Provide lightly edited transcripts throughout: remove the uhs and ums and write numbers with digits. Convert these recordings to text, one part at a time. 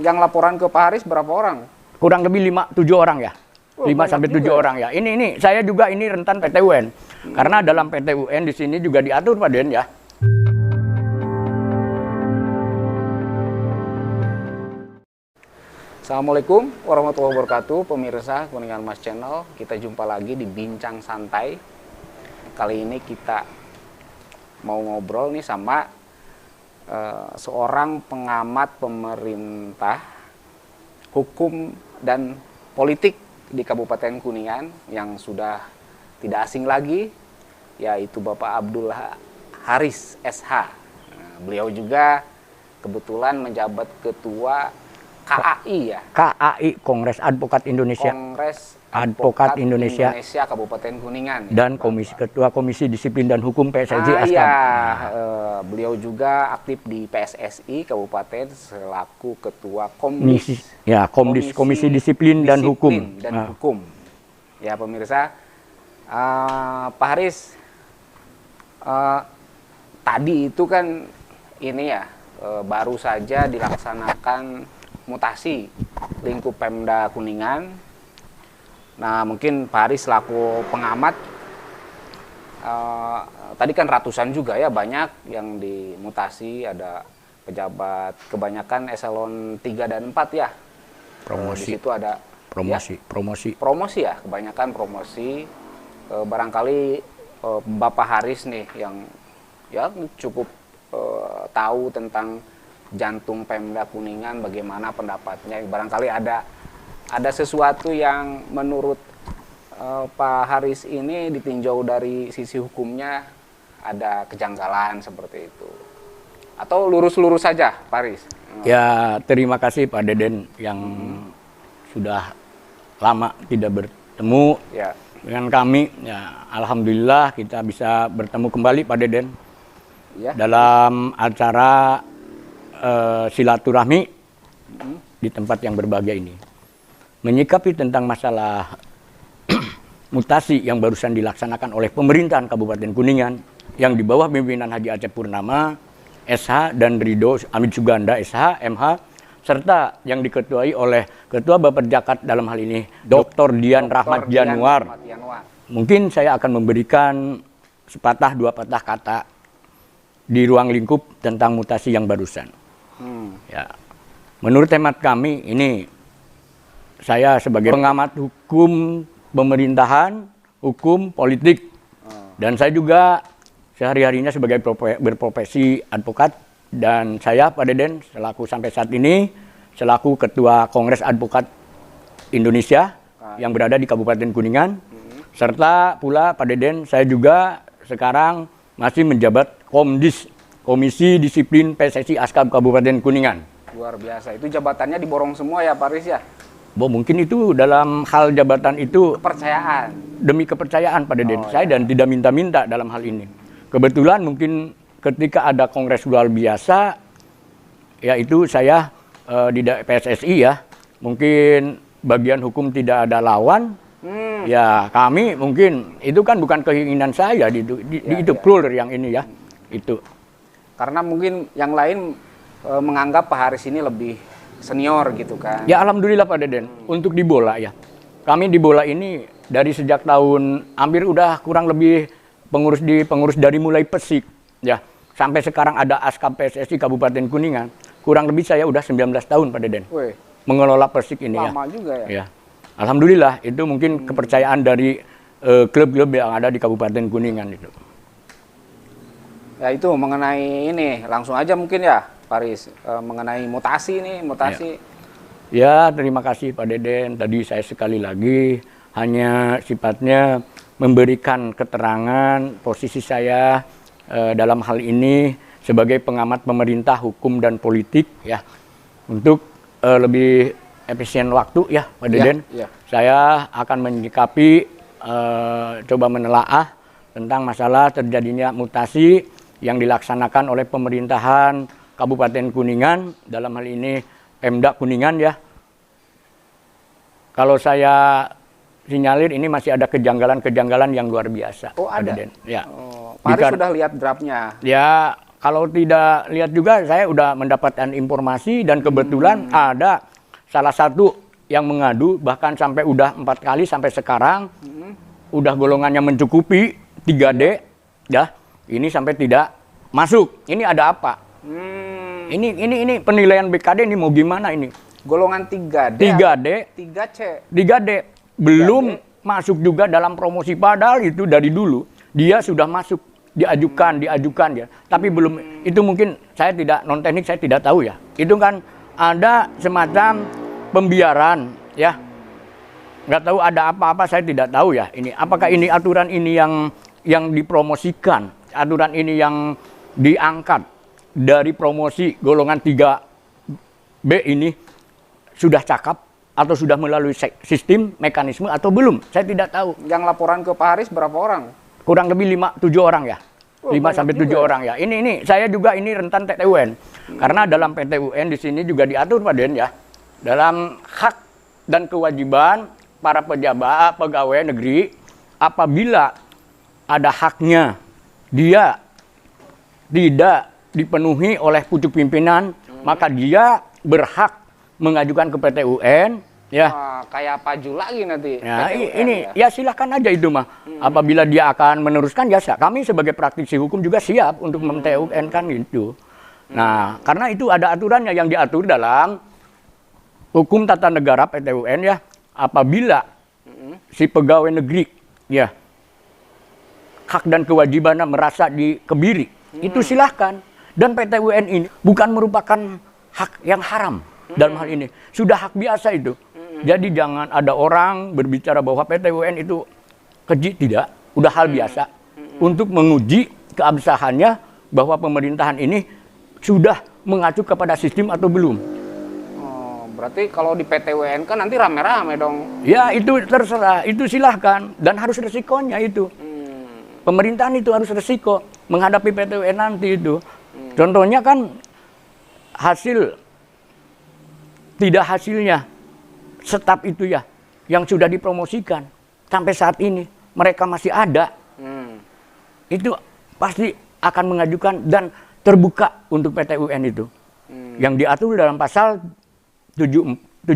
Yang laporan ke Pak Haris berapa orang? Kurang lebih 5-7 orang ya. Oh, 5-7 orang ya. Ini saya juga ini rentan PT UN. Karena dalam PT UN di sini juga diatur Pak Den ya. Assalamualaikum warahmatullahi wabarakatuh, pemirsa Kuningan Mas Channel. Kita jumpa lagi di Bincang Santai. Kali ini kita mau ngobrol nih sama seorang pengamat pemerintah, hukum dan politik di Kabupaten Kuningan yang sudah tidak asing lagi, yaitu Bapak Abdul Haris SH. Nah, beliau juga kebetulan menjabat ketua KAI ya. KAI, Kongres Advokat Indonesia. Kongres Advokat Indonesia Kabupaten Kuningan. Dan Ketua Komisi Disiplin dan Hukum PSSI Askam. Iya, beliau juga aktif di PSSI Kabupaten selaku Ketua Komdis. Komisi Disiplin dan Hukum. Hukum. Ya pemirsa, Pak Haris, tadi itu kan ini ya baru saja dilaksanakan mutasi lingkup Pemda Kuningan. Nah, mungkin Pak Haris selaku pengamat, tadi kan ratusan juga ya, banyak yang dimutasi, ada pejabat kebanyakan eselon 3 dan 4 ya. Promosi. Di situ ada promosi ya, kebanyakan promosi. Barangkali Bapak Haris nih yang ya cukup tahu tentang jantung Pemda Kuningan, bagaimana pendapatnya. Barangkali ada sesuatu yang menurut Pak Haris ini ditinjau dari sisi hukumnya ada kejanggalan seperti itu, atau lurus-lurus saja Pak Haris? Ya, terima kasih Pak Deden yang sudah lama tidak bertemu dengan kami. Ya, alhamdulillah kita bisa bertemu kembali Pak Deden dalam acara silaturahmi di tempat yang berbahagia ini. Menyikapi tentang masalah mutasi yang barusan dilaksanakan oleh pemerintahan Kabupaten Kuningan yang di bawah pimpinan Haji Acep Purnama SH dan Ridho Amit Suganda SH MH, serta yang diketuai oleh Ketua Bapperjakat dalam hal ini Dr. Dian Rahmat Januar. Mungkin saya akan memberikan sepatah dua patah kata di ruang lingkup tentang mutasi yang barusan. Ya, menurut hemat kami ini, saya sebagai pengamat hukum pemerintahan, hukum politik, dan saya juga sehari-harinya sebagai berprofesi advokat, dan saya Pak Deden selaku sampai saat ini selaku Ketua Kongres Advokat Indonesia yang berada di Kabupaten Kuningan, serta pula Pak Deden saya juga sekarang masih menjabat Komdis, Komisi Disiplin PSSI Askam Kabupaten Kuningan. Luar biasa, itu jabatannya diborong semua ya Pak Haris ya? Mungkin itu dalam hal jabatan itu kepercayaan. Demi kepercayaan Pak Deden. Saya dan tidak minta-minta dalam hal ini. Kebetulan mungkin ketika ada kongres luar biasa, yaitu saya di PSSI ya, mungkin bagian hukum tidak ada lawan. Ya kami mungkin itu kan bukan keinginan saya itu plur yang ini ya. Itu. Karena mungkin yang lain menganggap Pak Haris ini lebih senior gitu kan. Ya alhamdulillah Pak Deden, untuk di bola ya. Kami di bola ini dari sejak tahun hampir udah kurang lebih pengurus dari mulai Persik ya. Sampai sekarang ada Askam PSSI Kabupaten Kuningan. Kurang lebih saya udah 19 tahun Pak Deden. Mengelola Persik ini. Lama juga ya. Ya. Alhamdulillah itu mungkin kepercayaan dari klub-klub yang ada di Kabupaten Kuningan itu. Ya itu mengenai ini langsung aja mungkin ya Pak Haris, mengenai mutasi nih, Ya, terima kasih Pak Deden. Tadi saya sekali lagi hanya sifatnya memberikan keterangan posisi saya dalam hal ini sebagai pengamat pemerintah, hukum dan politik ya. Untuk lebih efisien waktu ya Pak Deden. Saya akan menyikapi coba menelaah tentang masalah terjadinya mutasi yang dilaksanakan oleh pemerintahan Kabupaten Kuningan, dalam hal ini Pemda Kuningan ya. Kalau saya sinyalir ini masih ada kejanggalan-kejanggalan yang luar biasa. Oh ada? Ya. Pak Haris sudah lihat draftnya? Ya, kalau tidak lihat juga saya udah mendapatkan informasi dan kebetulan ada salah satu yang mengadu bahkan sampai udah 4 kali sampai sekarang udah golongannya mencukupi 3D ya. Ini sampai tidak masuk. Ini ada apa? Ini penilaian BKD ini mau gimana ini? Golongan 3D, 3C. 3D belum 3D. Masuk juga dalam promosi, padahal itu dari dulu dia sudah masuk, diajukan ya. Tapi belum, itu mungkin saya tidak non teknik, saya tidak tahu ya. Itu kan ada semacam pembiaran ya. Nggak tahu ada apa-apa, saya tidak tahu ya. Ini apakah ini aturan ini yang dipromosikan, aturan ini yang diangkat dari promosi golongan 3B ini sudah cakap atau sudah melalui sistem mekanisme atau belum? Saya tidak tahu. Yang laporan ke Pak Haris berapa orang? Kurang lebih 5-7 orang ya. 5-7 orang ya. Ini saya juga ini rentan PTUN. Karena dalam PTUN di sini juga diatur Pak Den ya. Dalam hak dan kewajiban para pejabat pegawai negeri apabila ada haknya dia tidak dipenuhi oleh pucuk pimpinan, maka dia berhak mengajukan ke PTUN ya. Kayak Paju lagi nanti. Ya, ini ya silakan aja itu mah. Apabila dia akan meneruskan ya kami sebagai praktisi hukum juga siap untuk PTUN kan gitu. Nah, karena itu ada aturannya yang diatur dalam hukum tata negara PTUN ya. Apabila si pegawai negeri ya hak dan kewajibannya merasa dikebiri, itu silahkan. Dan PTUN ini bukan merupakan hak yang haram. Dalam hal ini sudah hak biasa itu. Jadi jangan ada orang berbicara bahwa PTUN itu keji, tidak. Udah hal biasa untuk menguji keabsahannya bahwa pemerintahan ini sudah mengacu kepada sistem atau belum. Oh, berarti kalau di PTUN kan nanti rame-rame dong. Ya itu terserah, itu silahkan dan harus resikonya itu. Pemerintahan itu harus resiko menghadapi PTUN nanti itu. Contohnya kan hasil tidak hasilnya staf itu ya yang sudah dipromosikan sampai saat ini mereka masih ada, itu pasti akan mengajukan dan terbuka untuk PTUN itu yang diatur dalam pasal 76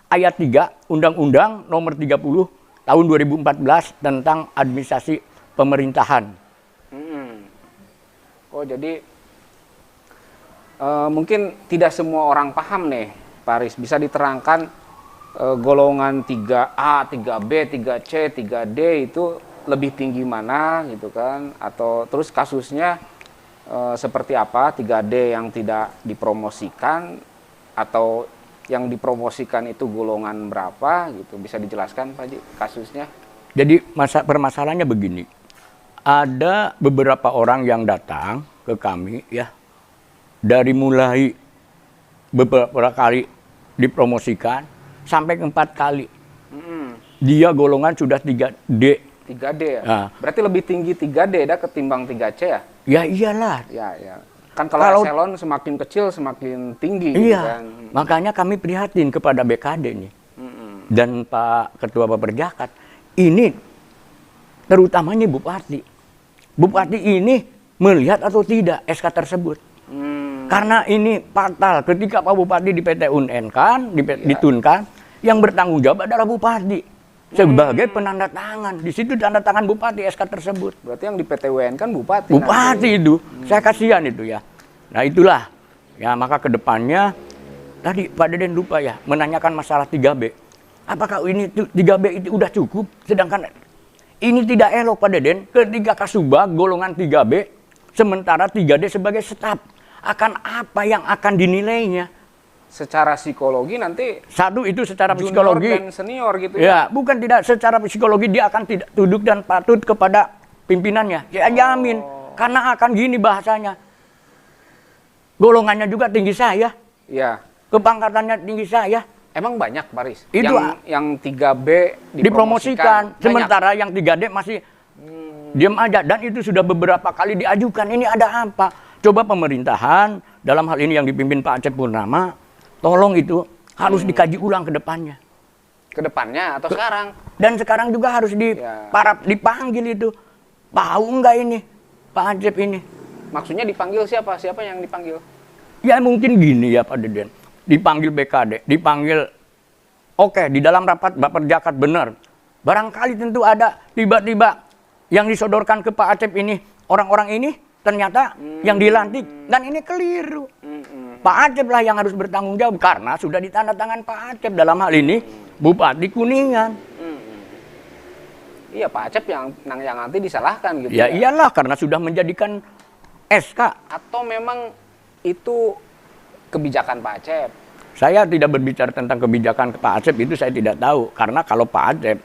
ayat 3 Undang-Undang Nomor 30 Tahun 2014 tentang administrasi pemerintahan. Oh jadi mungkin tidak semua orang paham nih Pak Haris, bisa diterangkan golongan 3A, 3B, 3C, 3D itu lebih tinggi mana gitu kan? Atau terus kasusnya seperti apa 3D yang tidak dipromosikan atau yang dipromosikan itu golongan berapa gitu? Bisa dijelaskan Pak Ji kasusnya? Jadi permasalahannya begini. Ada beberapa orang yang datang ke kami ya. Dari mulai beberapa kali dipromosikan sampai 4 kali. Dia golongan sudah 3D. 3D ya? Nah. Berarti lebih tinggi 3D dah ketimbang 3C ya? Ya iyalah. Ya. Kan kalau eselon semakin kecil semakin tinggi. Iya, gitu kan? Makanya kami prihatin kepada BKD nih. Dan Pak Ketua Baperjakat. Ini terutamanya Bupati. Bupati ini melihat atau tidak SK tersebut. Karena ini fatal ketika Pak Bupati di PTUN kan, ditunkan, yang bertanggung jawab adalah Bupati sebagai penanda tangan. Di situ tanda tangan Bupati SK tersebut. Berarti yang di PTUN kan Bupati. Bupati nanti. Itu, saya kasihan itu ya. Nah itulah, ya maka kedepannya tadi Pak Deden lupa ya menanyakan masalah 3B. Apakah ini 3B itu udah cukup? Sedangkan ini tidak elok Pak Deden ketika Kasubag golongan 3B sementara 3D sebagai staf. Akan apa yang akan dinilainya? Secara psikologi nanti satu itu secara psikologi dan senior gitu ya. Bukan tidak secara psikologi dia akan tidak tunduk dan patut kepada pimpinannya. Ya jamin karena akan gini bahasanya. Golongannya juga tinggi saya. Iya. Kepangkatannya tinggi saya. Emang banyak Pak Haris? Itu yang 3B dipromosikan. Sementara yang 3D masih diam aja dan itu sudah beberapa kali diajukan. Ini ada apa? Coba pemerintahan, dalam hal ini yang dipimpin Pak Acep Purnama, tolong itu harus dikaji ulang ke depannya. Ke depannya atau sekarang? Dan sekarang juga harus dipanggil itu. Tahu enggak ini Pak Acep ini? Maksudnya dipanggil siapa? Siapa yang dipanggil? Ya mungkin gini ya Pak Deden. Dipanggil BKD, dipanggil oke, di dalam rapat Bapak Jakat benar. Barangkali tentu ada tiba-tiba yang disodorkan ke Pak Acep ini, orang-orang ini ternyata yang dilantik. Dan ini keliru. Pak Acep lah yang harus bertanggung jawab karena sudah ditandatangan Pak Acep dalam hal ini Bupati Kuningan. Iya, Pak Acep yang nanti disalahkan gitu. Ya iyalah karena sudah menjadikan SK. Atau memang itu kebijakan Pak Acep? Saya tidak berbicara tentang kebijakan Pak Acep, itu saya tidak tahu. Karena kalau Pak Acep,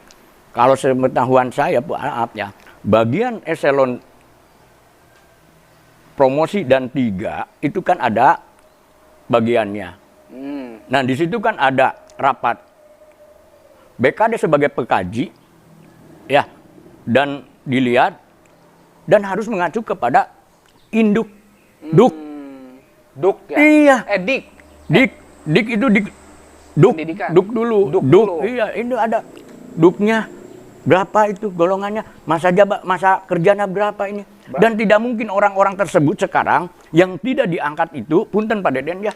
kalau sepengetahuan saya, maaf ya, bagian eselon promosi dan 3 itu kan ada bagiannya. Nah di situ kan ada rapat BKD sebagai pekaji, ya, dan dilihat dan harus mengacu kepada induk, Duk ya? Iya. Dik itu duk dulu. Iya, ini ada duknya berapa itu golongannya, masa kerjanya berapa ini. Dan tidak mungkin orang-orang tersebut sekarang yang tidak diangkat itu, punten Pak Deden ya,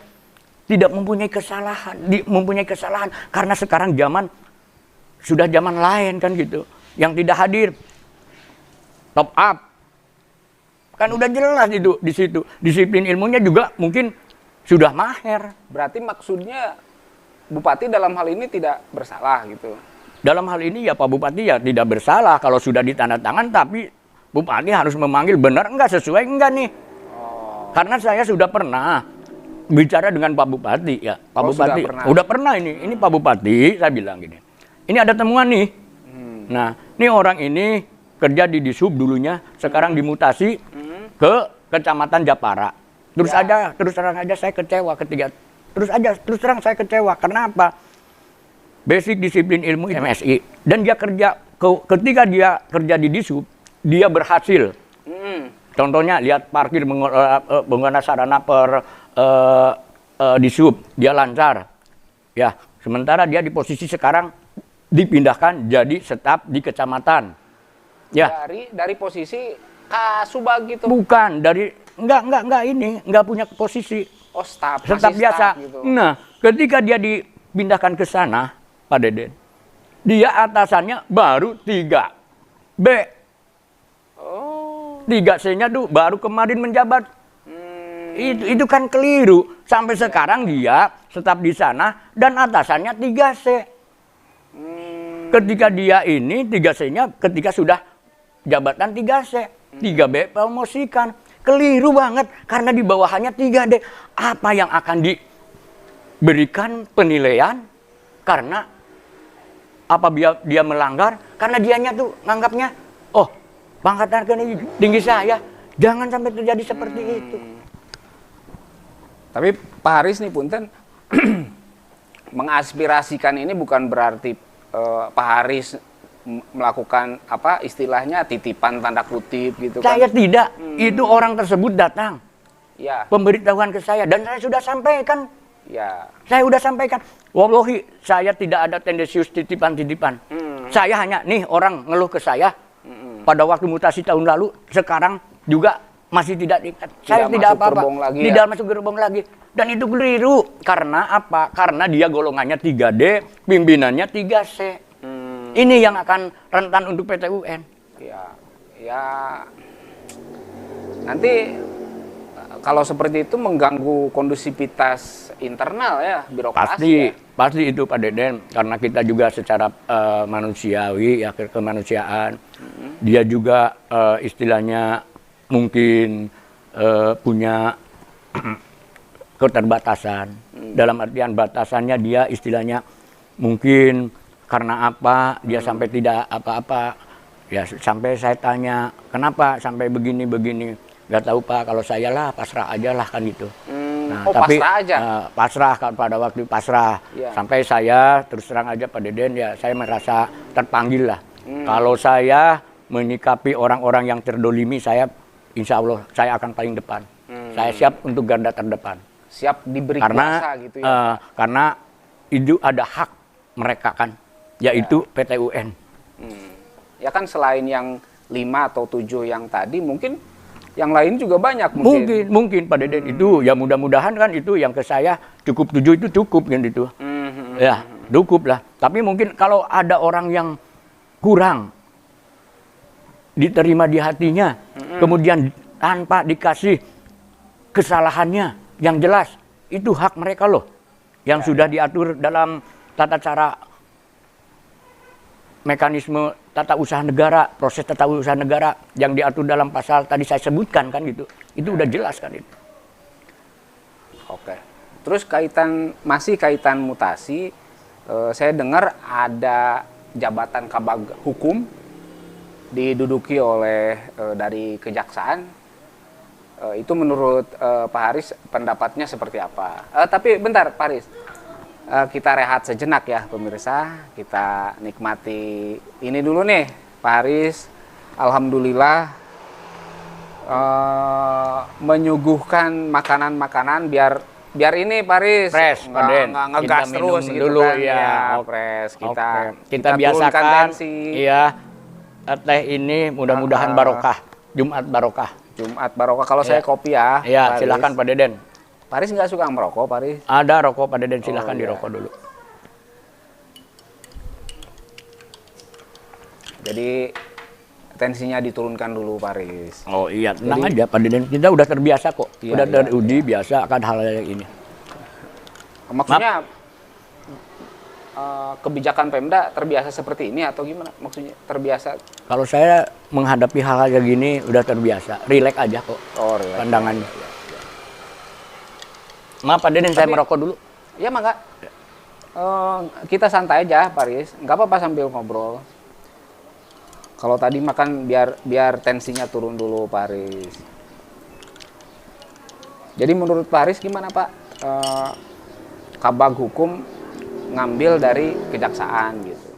tidak mempunyai kesalahan, karena sekarang sudah zaman lain kan gitu. Yang tidak hadir top up. Kan udah jelas itu di situ. Disiplin ilmunya juga mungkin sudah maher. Berarti maksudnya Bupati dalam hal ini tidak bersalah gitu. Dalam hal ini ya Pak Bupati ya tidak bersalah kalau sudah ditandatangan, tapi Bupati harus memanggil benar enggak, sesuai enggak nih. Karena saya sudah pernah bicara dengan Pak Bupati ya. Pak Bupati udah pernah ini Pak Bupati, saya bilang gini. Ini ada temuan nih. Nah, ini orang ini kerja di Dishub dulunya, sekarang dimutasi ke Kecamatan Japara. Terus terang aja saya kecewa terus terang saya kecewa. Kenapa? Basic disiplin ilmu MSI. Dan dia ketika dia kerja di Dishub, dia berhasil. Contohnya lihat parkir menggunakan sarana Dishub, dia lancar. Ya, sementara dia di posisi sekarang dipindahkan jadi staf di kecamatan. Ya. Dari posisi Kasubag gitu. Bukan, enggak punya posisi. Oh, staf biasa. Gitu. Nah, ketika dia dipindahkan ke sana, Pak Deden, dia atasannya baru 3B. 3C-nya tuh baru kemarin menjabat. Itu kan keliru. Sampai sekarang dia tetap di sana dan atasannya 3C. Ketika dia ini 3C-nya ketika sudah jabatan 3C. 3B promosikan. Keliru banget karena di bawahannya 3D. Apa yang akan diberikan penilaian karena apabila dia melanggar, karena dianya tuh nganggapnya, oh pangkatan ini tinggi saya, jangan sampai terjadi seperti itu. Tapi Pak Haris nih punten mengaspirasikan ini bukan berarti Pak Haris melakukan apa istilahnya titipan tanda kutip gitu kan. Saya tidak. Itu orang tersebut datang. Ya. Pemberitahuan ke saya dan saya sudah sampaikan. Ya. Saya sudah sampaikan. Wallahi saya tidak ada tendensius titipan-titipan. Saya hanya nih orang ngeluh ke saya. Pada waktu mutasi tahun lalu, sekarang juga masih tidak diikat. Saya tidak apa-apa. Tidak masuk gerbong lagi. Dan itu keliru. Karena apa? Karena dia golongannya 3D, pimpinannya 3C. Ini yang akan rentan untuk PTUN. Ya. Nanti kalau seperti itu mengganggu kondusivitas internal ya, birokrasi. Pasti itu Pak Deden. Karena kita juga secara manusiawi, ya kemanusiaan. Dia juga istilahnya mungkin punya keterbatasan. Dalam artian batasannya dia istilahnya mungkin karena apa dia sampai tidak apa-apa. Ya sampai saya tanya, kenapa sampai begini-begini? Gak tahu Pak, kalau saya lah pasrah aja lah kan gitu. Nah, tapi pasrah aja? Pasrah pada waktu pasrah. Ya. Sampai saya terus terang aja Pak Deden ya saya merasa terpanggil lah. Kalau saya menyikapi orang-orang yang terdolimi, saya insya Allah saya akan paling depan. Saya siap untuk garda terdepan. Siap diberi kuasa gitu ya? Karena itu ada hak mereka kan, yaitu ya. PTUN. Ya kan selain yang 5 atau 7 yang tadi mungkin yang lain juga banyak mungkin. Mungkin Pak Deden itu ya mudah-mudahan kan itu yang ke saya cukup 7 itu cukup kan itu. Ya, cukup lah. Tapi mungkin kalau ada orang yang kurang diterima di hatinya, kemudian tanpa dikasih kesalahannya yang jelas, itu hak mereka loh. Yang sudah diatur dalam tata cara mekanisme tata usaha negara, proses tata usaha negara yang diatur dalam pasal tadi saya sebutkan kan gitu. Itu udah jelas kan itu. Oke. Terus masih kaitan mutasi, saya dengar ada jabatan kabag hukum diduduki oleh dari kejaksaan. Itu menurut Pak Haris pendapatnya seperti apa? Tapi bentar Pak Haris. Kita rehat sejenak ya pemirsa, kita nikmati ini dulu nih Pak Haris. Alhamdulillah menyuguhkan makanan-makanan biar ini Pak Haris fresh, nggak ngegas terus gitu dulu, kan ya. Fresh kita biasakan iya teh ini mudah-mudahan barokah, Jumat barokah. Kalau saya kopi ya. Iya, silakan Pak Deden. Pak Haris nggak suka merokok, Pak Haris? Ada rokok Pak Deden, silahkan dirokok dulu. Jadi tensinya diturunkan dulu Pak Haris. Oh iya, tenang aja Pak Deden, kita udah terbiasa kok. Udah teruji biasa akan hal yang ini. Maksudnya kebijakan Pemda terbiasa seperti ini atau gimana? Maksudnya terbiasa? Kalau saya menghadapi hal-hal kayak gini udah terbiasa, rileks aja kok. Oh, rileks. Pandangannya. Maaf Pak Deden, saya merokok dulu. Iya mangga. Kita santai aja Pak Haris, nggak apa-apa sambil ngobrol. Kalau tadi makan biar tensinya turun dulu Pak Haris. Jadi menurut Pak Haris gimana Pak? Kabag hukum ngambil dari kejaksaan gitu.